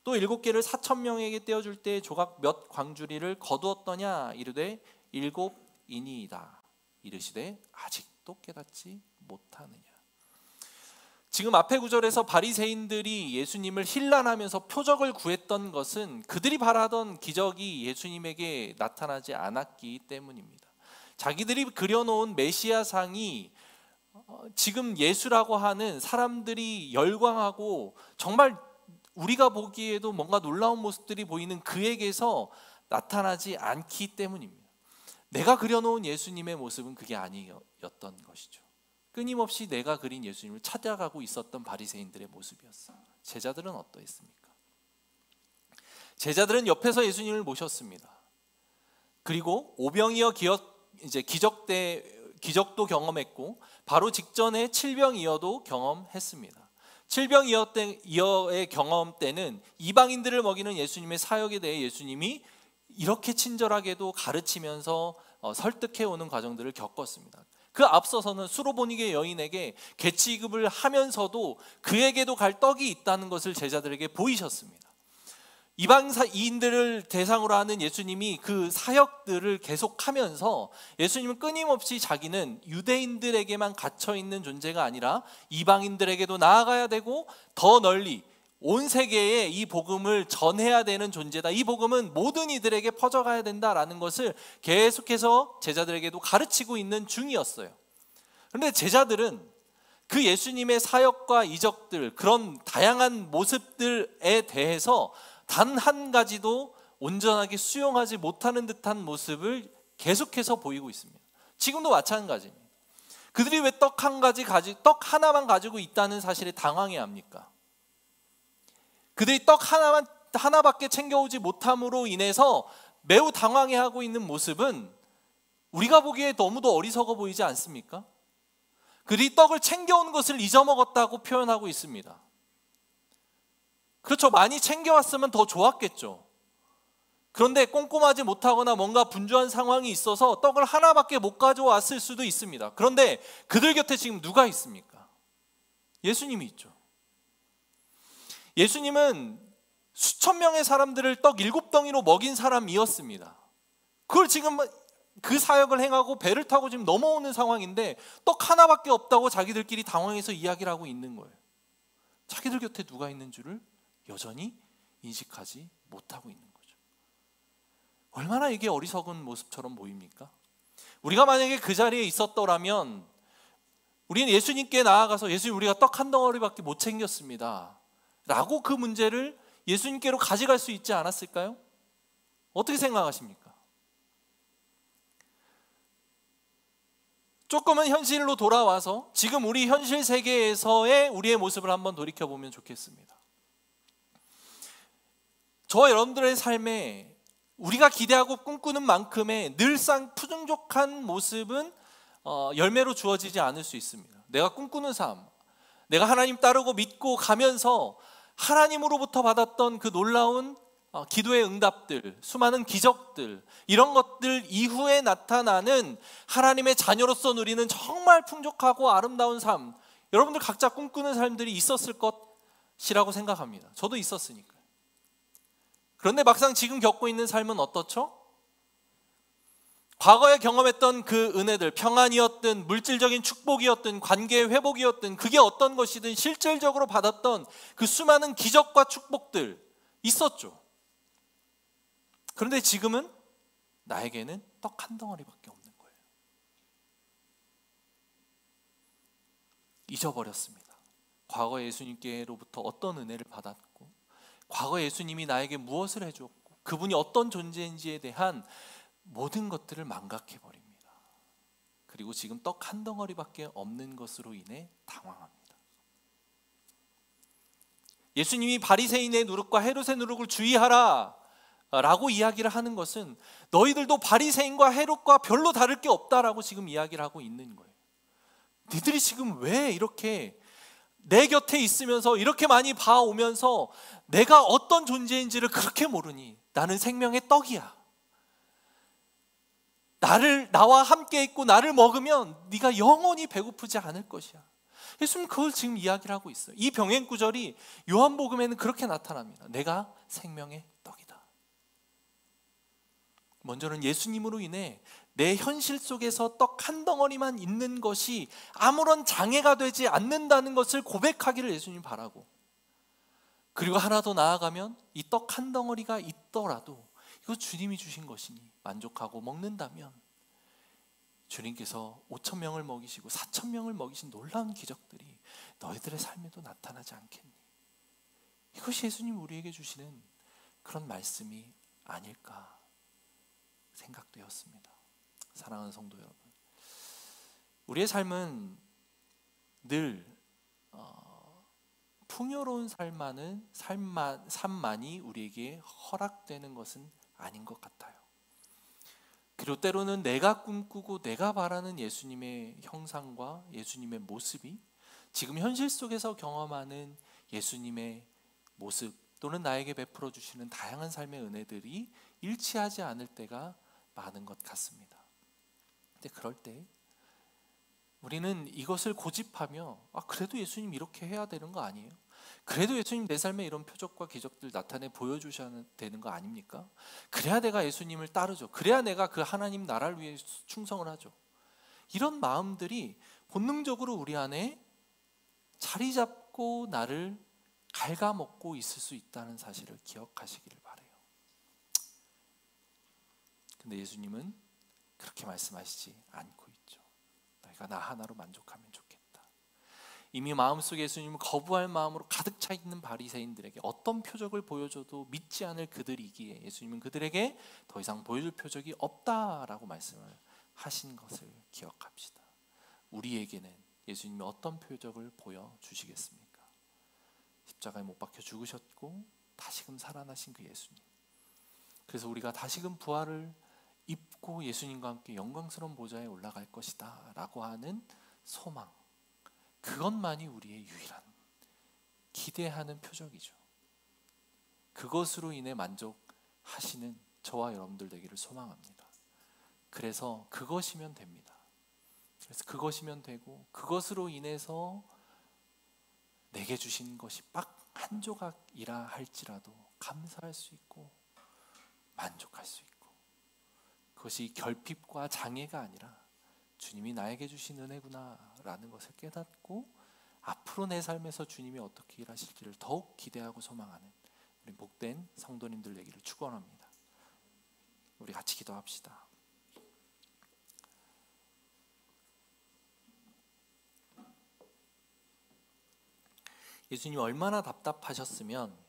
또 7개를 4,000명에게 떼어줄 때 조각 몇 광주리를 거두었더냐? 이르되 7이니이다. 이르시되 아직도 깨닫지 못하느냐? 지금 앞에 구절에서 바리새인들이 예수님을 힐난하면서 표적을 구했던 것은 그들이 바라던 기적이 예수님에게 나타나지 않았기 때문입니다. 자기들이 그려놓은 메시아상이 지금 예수라고 하는 사람들이 열광하고 정말 우리가 보기에도 뭔가 놀라운 모습들이 보이는 그에게서 나타나지 않기 때문입니다. 내가 그려놓은 예수님의 모습은 그게 아니었던 것이죠. 끊임없이 내가 그린 예수님을 찾아가고 있었던 바리새인들의 모습이었어요. 제자들은 어떠했습니까? 제자들은 옆에서 예수님을 모셨습니다. 그리고 오병이어 기적도 경험했고 바로 직전에 칠병이어도 경험했습니다. 칠병이어의 경험 때는 이방인들을 먹이는 예수님의 사역에 대해 예수님이 이렇게 친절하게도 가르치면서 설득해오는 과정들을 겪었습니다. 그 앞서서는 수로보니게 여인에게 개취급을 하면서도 그에게도 갈 떡이 있다는 것을 제자들에게 보이셨습니다. 이방인들을 대상으로 하는 예수님이 그 사역들을 계속하면서 예수님은 끊임없이 자기는 유대인들에게만 갇혀있는 존재가 아니라 이방인들에게도 나아가야 되고 더 널리 온 세계에 이 복음을 전해야 되는 존재다. 이 복음은 모든 이들에게 퍼져가야 된다라는 것을 계속해서 제자들에게도 가르치고 있는 중이었어요. 그런데 제자들은 그 예수님의 사역과 이적들, 그런 다양한 모습들에 대해서 단 한 가지도 온전하게 수용하지 못하는 듯한 모습을 계속해서 보이고 있습니다. 지금도 마찬가지입니다. 그들이 왜 떡 하나만 가지고 있다는 사실에 당황해야 합니까? 그들이 떡 하나밖에 챙겨오지 못함으로 인해서 매우 당황해하고 있는 모습은 우리가 보기에 너무도 어리석어 보이지 않습니까? 그들이 떡을 챙겨온 것을 잊어먹었다고 표현하고 있습니다. 그렇죠. 많이 챙겨왔으면 더 좋았겠죠. 그런데 꼼꼼하지 못하거나 뭔가 분주한 상황이 있어서 떡을 하나밖에 못 가져왔을 수도 있습니다. 그런데 그들 곁에 지금 누가 있습니까? 예수님이 있죠. 예수님은 수천 명의 사람들을 떡 7덩이로 먹인 사람이었습니다. 그걸 지금 그 사역을 행하고 배를 타고 지금 넘어오는 상황인데 떡 하나밖에 없다고 자기들끼리 당황해서 이야기를 하고 있는 거예요. 자기들 곁에 누가 있는 줄을 여전히 인식하지 못하고 있는 거죠. 얼마나 이게 어리석은 모습처럼 보입니까? 우리가 만약에 그 자리에 있었더라면 우리는 예수님께 나아가서 예수님, 우리가 떡 한 덩어리밖에 못 챙겼습니다 라고 그 문제를 예수님께로 가져갈 수 있지 않았을까요? 어떻게 생각하십니까? 조금은 현실로 돌아와서 지금 우리 현실 세계에서의 우리의 모습을 한번 돌이켜보면 좋겠습니다. 저와 여러분들의 삶에 우리가 기대하고 꿈꾸는 만큼의 늘상 푸른족한 모습은 열매로 주어지지 않을 수 있습니다. 내가 꿈꾸는 삶, 내가 하나님 따르고 믿고 가면서 하나님으로부터 받았던 그 놀라운 기도의 응답들, 수많은 기적들, 이런 것들 이후에 나타나는 하나님의 자녀로서 누리는 정말 풍족하고 아름다운 삶, 여러분들 각자 꿈꾸는 삶들이 있었을 것이라고 생각합니다. 저도 있었으니까요. 그런데 막상 지금 겪고 있는 삶은 어떻죠? 과거에 경험했던 그 은혜들, 평안이었든 물질적인 축복이었든 관계의 회복이었든 그게 어떤 것이든 실질적으로 받았던 그 수많은 기적과 축복들 있었죠. 그런데 지금은 나에게는 떡 한 덩어리밖에 없는 거예요. 잊어버렸습니다. 과거 예수님께로부터 어떤 은혜를 받았고, 과거 예수님이 나에게 무엇을 해줬고, 그분이 어떤 존재인지에 대한 모든 것들을 망각해버립니다. 그리고 지금 떡 한 덩어리밖에 없는 것으로 인해 당황합니다. 예수님이 바리새인의 누룩과 헤롯의 누룩을 주의하라 라고 이야기를 하는 것은 너희들도 바리새인과 헤롯과 별로 다를 게 없다라고 지금 이야기를 하고 있는 거예요. 너희들이 지금 왜 이렇게 내 곁에 있으면서 이렇게 많이 봐오면서 내가 어떤 존재인지를 그렇게 모르니? 나는 생명의 떡이야. 나와 함께 있고 나를 먹으면 네가 영원히 배고프지 않을 것이야. 예수님 그걸 지금 이야기를 하고 있어요. 이 병행 구절이 요한복음에는 그렇게 나타납니다. 내가 생명의 떡이다. 먼저는 예수님으로 인해 내 현실 속에서 떡 한 덩어리만 있는 것이 아무런 장애가 되지 않는다는 것을 고백하기를 예수님 바라고, 그리고 하나 더 나아가면 이 떡 한 덩어리가 있더라도 이거 주님이 주신 것이니 만족하고 먹는다면 주님께서 5,000명을 먹이시고 4,000명을 먹이신 놀라운 기적들이 너희들의 삶에도 나타나지 않겠니? 이것이 예수님 우리에게 주시는 그런 말씀이 아닐까 생각되었습니다. 사랑하는 성도 여러분, 우리의 삶은 늘 풍요로운 삶만이 우리에게 허락되는 것은 아닌 것 같아요. 그리고 때로는 내가 꿈꾸고 내가 바라는 예수님의 형상과 예수님의 모습이 지금 현실 속에서 경험하는 예수님의 모습 또는 나에게 베풀어 주시는 다양한 삶의 은혜들이 일치하지 않을 때가 많은 것 같습니다. 근데 그럴 때 우리는 이것을 고집하며 그래도 예수님 이렇게 해야 되는 거 아니에요? 그래도 예수님 내 삶에 이런 표적과 기적들 나타내 보여주셔야 되는 거 아닙니까? 그래야 내가 예수님을 따르죠. 그래야 내가 그 하나님 나라를 위해 충성을 하죠. 이런 마음들이 본능적으로 우리 안에 자리 잡고 나를 갉아먹고 있을 수 있다는 사실을 기억하시기를 바라요. 근데 예수님은 그렇게 말씀하시지 않고 있죠. 너희가 나 하나로 만족하면 좋겠다. 이미 마음속에 예수님을 거부할 마음으로 가득 차 있는 바리새인들에게 어떤 표적을 보여줘도 믿지 않을 그들이기에 예수님은 그들에게 더 이상 보여줄 표적이 없다라고 말씀을 하신 것을 기억합시다. 우리에게는 예수님이 어떤 표적을 보여주시겠습니까? 십자가에 못 박혀 죽으셨고 다시금 살아나신 그 예수님. 그래서 우리가 다시금 부활을 입고 예수님과 함께 영광스러운 보좌에 올라갈 것이다 라고 하는 소망, 그것만이 우리의 유일한 기대하는 표적이죠. 그것으로 인해 만족하시는 저와 여러분들 되기를 소망합니다. 그래서 그것이면 됩니다. 그래서 그것이면 되고 그것으로 인해서 내게 주신 것이 딱 한 조각이라 할지라도 감사할 수 있고 만족할 수 있고, 그것이 결핍과 장애가 아니라 주님이 나에게 주신 은혜구나 라는 것을 깨닫고 앞으로 내 삶에서 주님이 어떻게 일하실지를 더욱 기대하고 소망하는 우리 복된 성도님들 되기를 축원합니다. 우리 같이 기도합시다. 예수님이 얼마나 답답하셨으면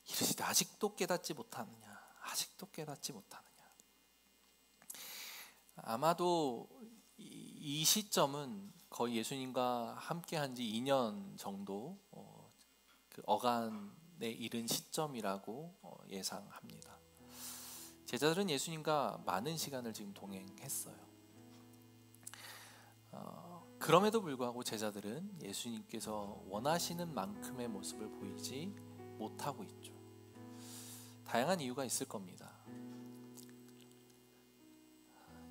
이르시되 아직도 깨닫지 못하느냐, 아직도 깨닫지 못하느냐. 아마도 이 시점은 거의 예수님과 함께 한 지 2년 정도 그 어간에 이른 시점이라고 예상합니다. 제자들은 예수님과 많은 시간을 지금 동행했어요. 그럼에도 불구하고 제자들은 예수님께서 원하시는 만큼의 모습을 보이지 못하고 있죠. 다양한 이유가 있을 겁니다.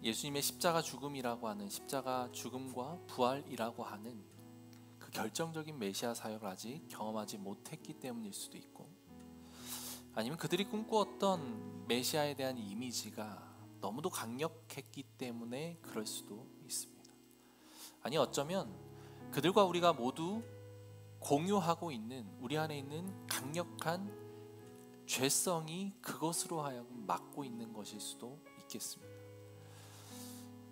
예수님의 십자가 죽음이라고 하는, 십자가 죽음과 부활이라고 하는 그 결정적인 메시아 사역을 아직 경험하지 못했기 때문일 수도 있고, 아니면 그들이 꿈꾸었던 메시아에 대한 이미지가 너무도 강력했기 때문에 그럴 수도 있습니다. 아니, 어쩌면 그들과 우리가 모두 공유하고 있는, 우리 안에 있는 강력한 죄성이 그것으로 하여금 막고 있는 것일 수도 있겠습니다.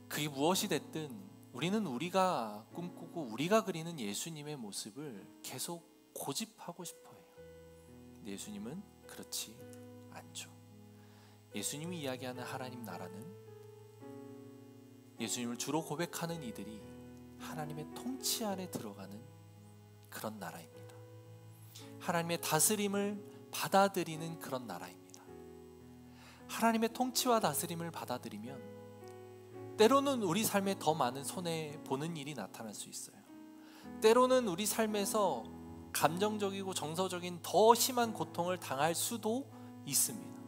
그게 무엇이 됐든 우리는 우리가 꿈꾸고 우리가 그리는 예수님의 모습을 계속 고집하고 싶어 해요. 근데 예수님은 그렇지 않죠. 예수님이 이야기하는 하나님 나라는 예수님을 주로 고백하는 이들이 하나님의 통치 안에 들어가는 그런 나라입니다. 하나님의 다스림을 받아들이는 그런 나라입니다. 하나님의 통치와 다스림을 받아들이면 때로는 우리 삶에 더 많은 손해보는 일이 나타날 수 있어요. 때로는 우리 삶에서 감정적이고 정서적인 더 심한 고통을 당할 수도 있습니다.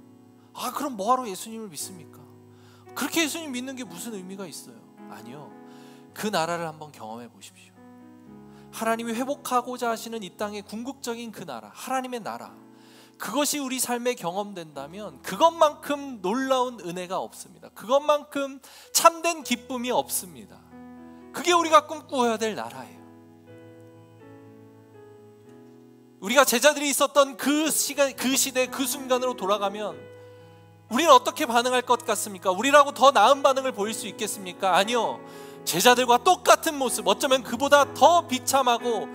그럼 뭐하러 예수님을 믿습니까? 그렇게 예수님 믿는 게 무슨 의미가 있어요? 아니요. 그 나라를 한번 경험해 보십시오. 하나님이 회복하고자 하시는 이 땅의 궁극적인 그 나라, 하나님의 나라, 그것이 우리 삶에 경험된다면 그것만큼 놀라운 은혜가 없습니다. 그것만큼 참된 기쁨이 없습니다. 그게 우리가 꿈꾸어야 될 나라예요. 우리가 제자들이 있었던 그 시간, 그 시대, 그 순간으로 돌아가면 우리는 어떻게 반응할 것 같습니까? 우리라고 더 나은 반응을 보일 수 있겠습니까? 아니요. 제자들과 똑같은 모습, 어쩌면 그보다 더 비참하고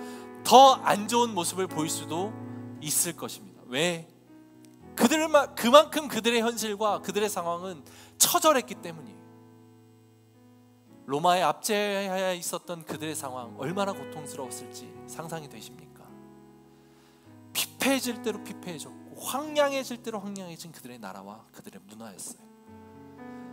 더 안 좋은 모습을 보일 수도 있을 것입니다. 왜? 그만큼 그들의 현실과 그들의 상황은 처절했기 때문이에요. 로마에 압제하여 있었던 그들의 상황 얼마나 고통스러웠을지 상상이 되십니까? 피폐해질 대로 피폐해졌고 황량해질 대로 황량해진 그들의 나라와 그들의 문화였어요.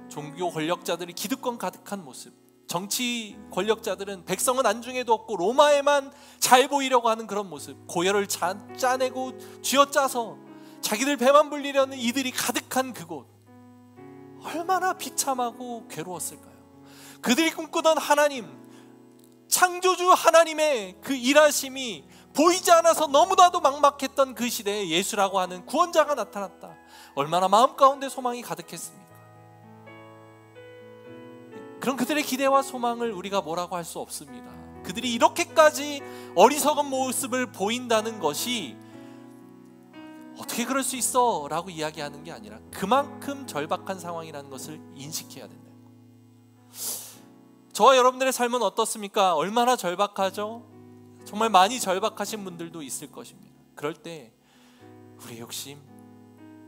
종교 권력자들이 기득권 가득한 모습, 정치 권력자들은 백성은 안중에도 없고 로마에만 잘 보이려고 하는 그런 모습, 고열을 짜내고 쥐어짜서 자기들 배만 불리려는 이들이 가득한 그곳, 얼마나 비참하고 괴로웠을까요? 그들이 꿈꾸던 하나님, 창조주 하나님의 그 일하심이 보이지 않아서 너무나도 막막했던 그 시대에 예수라고 하는 구원자가 나타났다. 얼마나 마음 가운데 소망이 가득했습니까? 그런 그들의 기대와 소망을 우리가 뭐라고 할 수 없습니다. 그들이 이렇게까지 어리석은 모습을 보인다는 것이 어떻게 그럴 수 있어? 라고 이야기하는 게 아니라 그만큼 절박한 상황이라는 것을 인식해야 된다. 저와 여러분들의 삶은 어떻습니까? 얼마나 절박하죠? 정말 많이 절박하신 분들도 있을 것입니다. 그럴 때 우리의 욕심,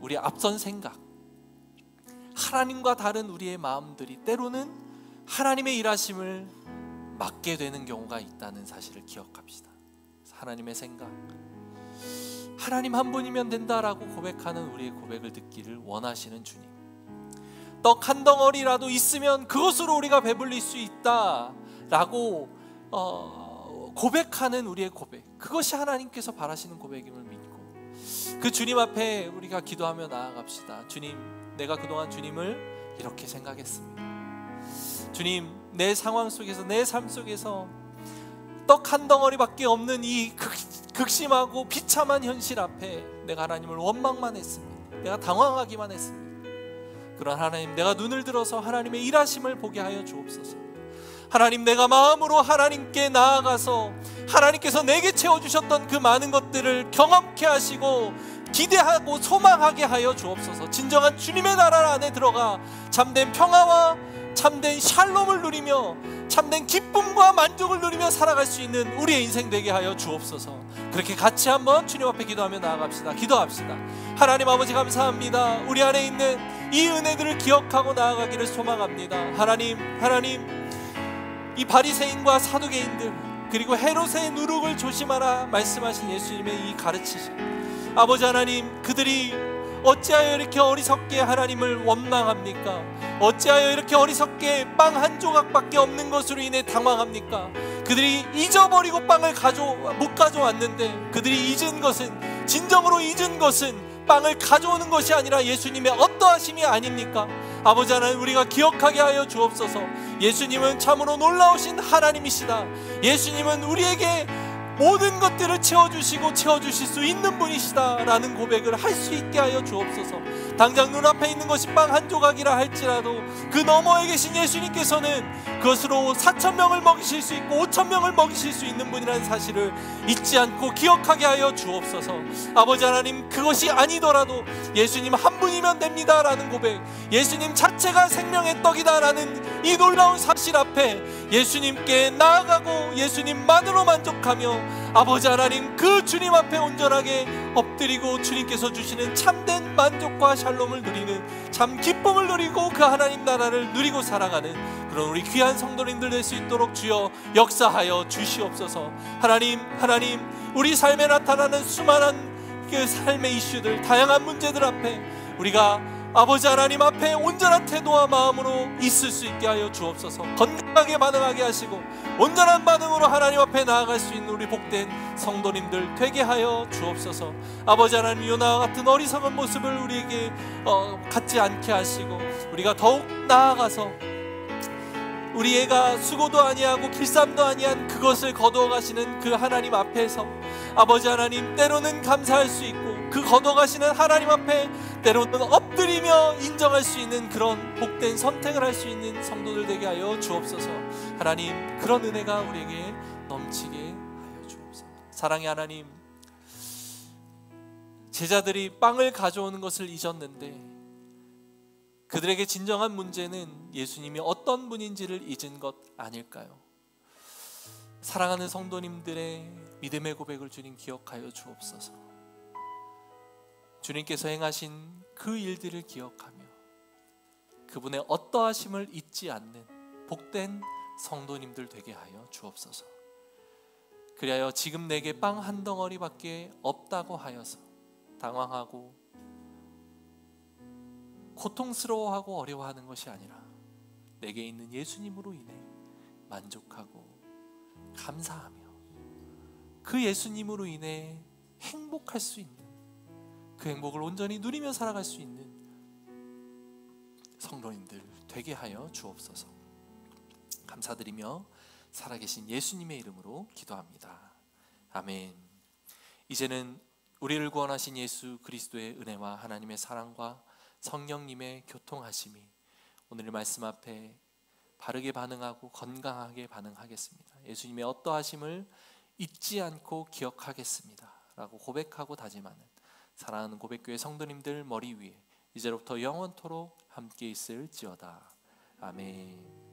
우리의 앞선 생각, 하나님과 다른 우리의 마음들이 때로는 하나님의 일하심을 막게 되는 경우가 있다는 사실을 기억합시다. 하나님의 생각, 하나님 한 분이면 된다라고 고백하는 우리의 고백을 듣기를 원하시는 주님, 떡 한 덩어리라도 있으면 그것으로 우리가 배불릴 수 있다라고 고백하는 우리의 고백, 그것이 하나님께서 바라시는 고백임을 믿고 그 주님 앞에 우리가 기도하며 나아갑시다. 주님, 내가 그동안 주님을 이렇게 생각했습니다. 주님, 내 상황 속에서, 내 삶 속에서 떡 한 덩어리밖에 없는 이 극심하고 비참한 현실 앞에 내가 하나님을 원망만 했습니다. 내가 당황하기만 했습니다. 그러나 하나님, 내가 눈을 들어서 하나님의 일하심을 보게 하여 주옵소서. 하나님, 내가 마음으로 하나님께 나아가서 하나님께서 내게 채워주셨던 그 많은 것들을 경험케 하시고 기대하고 소망하게 하여 주옵소서. 진정한 주님의 나라 안에 들어가 참된 평화와 참된 샬롬을 누리며 참된 기쁨과 만족을 누리며 살아갈 수 있는 우리의 인생 되게 하여 주옵소서. 그렇게 같이 한번 주님 앞에 기도하며 나아갑시다. 기도합시다. 하나님 아버지, 감사합니다. 우리 안에 있는 이 은혜들을 기억하고 나아가기를 소망합니다. 하나님, 이 바리새인과 사두개인들 그리고 헤롯의 누룩을 조심하라 말씀하신 예수님의 이 가르치심, 아버지 하나님, 그들이 어찌하여 이렇게 어리석게 하나님을 원망합니까? 어찌하여 이렇게 어리석게 빵 한 조각밖에 없는 것으로 인해 당황합니까? 그들이 잊어버리고 빵을 못 가져왔는데, 그들이 잊은 것은, 진정으로 잊은 것은 빵을 가져오는 것이 아니라 예수님의 어떠하심이 아닙니까? 아버지 하나님, 우리가 기억하게 하여 주옵소서. 예수님은 참으로 놀라우신 하나님이시다. 예수님은 우리에게 모든 것들을 채워주시고 채워주실 수 있는 분이시다 라는 고백을 할 수 있게 하여 주옵소서. 당장 눈앞에 있는 것이 빵 한 조각이라 할지라도 그 너머에 계신 예수님께서는 그것으로 4,000명을 먹이실 수 있고 5,000명을 먹이실 수 있는 분이라는 사실을 잊지 않고 기억하게 하여 주옵소서. 아버지 하나님, 그것이 아니더라도 예수님 한 분이면 됩니다 라는 고백, 예수님 자체가 생명의 떡이다 라는 이 놀라운 사실 앞에 예수님께 나아가고 예수님만으로 만족하며 아버지 하나님, 그 주님 앞에 온전하게 엎드리고 주님께서 주시는 참된 만족과 샬롬을 누리는, 참 기쁨을 누리고 그 하나님 나라를 누리고 살아가는 그런 우리 귀한 성도님들 될 수 있도록 주여 역사하여 주시옵소서. 하나님, 우리 삶에 나타나는 수많은 그 삶의 이슈들, 다양한 문제들 앞에 우리가 아버지 하나님 앞에 온전한 태도와 마음으로 있을 수 있게 하여 주옵소서. 건강하게 반응하게 하시고 온전한 반응으로 하나님 앞에 나아갈 수 있는 우리 복된 성도님들 되게 하여 주옵소서. 아버지 하나님, 요나와 같은 어리석은 모습을 우리에게 갖지 않게 하시고 우리가 더욱 나아가서 우리 애가 수고도 아니하고 길쌈도 아니한 그것을 거두어 가시는 그 하나님 앞에서 아버지 하나님, 때로는 감사할 수 있고 그 거두어 가시는 하나님 앞에 때로는 엎드리며 인정할 수 있는 그런 복된 선택을 할 수 있는 성도들 되게 하여 주옵소서. 하나님, 그런 은혜가 우리에게 넘치게 하여 주옵소서. 사랑의 하나님, 제자들이 빵을 가져오는 것을 잊었는데 그들에게 진정한 문제는 예수님이 어떤 분인지를 잊은 것 아닐까요? 사랑하는 성도님들의 믿음의 고백을 주님 기억하여 주옵소서. 주님께서 행하신 그 일들을 기억하며 그분의 어떠하심을 잊지 않는 복된 성도님들 되게 하여 주옵소서. 그리하여 지금 내게 빵 한 덩어리밖에 없다고 하여서 당황하고 고통스러워하고 어려워하는 것이 아니라 내게 있는 예수님으로 인해 만족하고 감사하며 그 예수님으로 인해 행복할 수 있는, 그 행복을 온전히 누리며 살아갈 수 있는 성도님들 되게 하여 주옵소서. 감사드리며 살아계신 예수님의 이름으로 기도합니다. 아멘. 이제는 우리를 구원하신 예수 그리스도의 은혜와 하나님의 사랑과 성령님의 교통하심이 오늘 말씀 앞에 바르게 반응하고 건강하게 반응하겠습니다. 예수님의 어떠하심을 잊지 않고 기억하겠습니다 라고 고백하고 다짐하는 사랑하는 고백교회 성도님들 머리 위에 이제로부터 영원토록 함께 있을지어다. 아멘.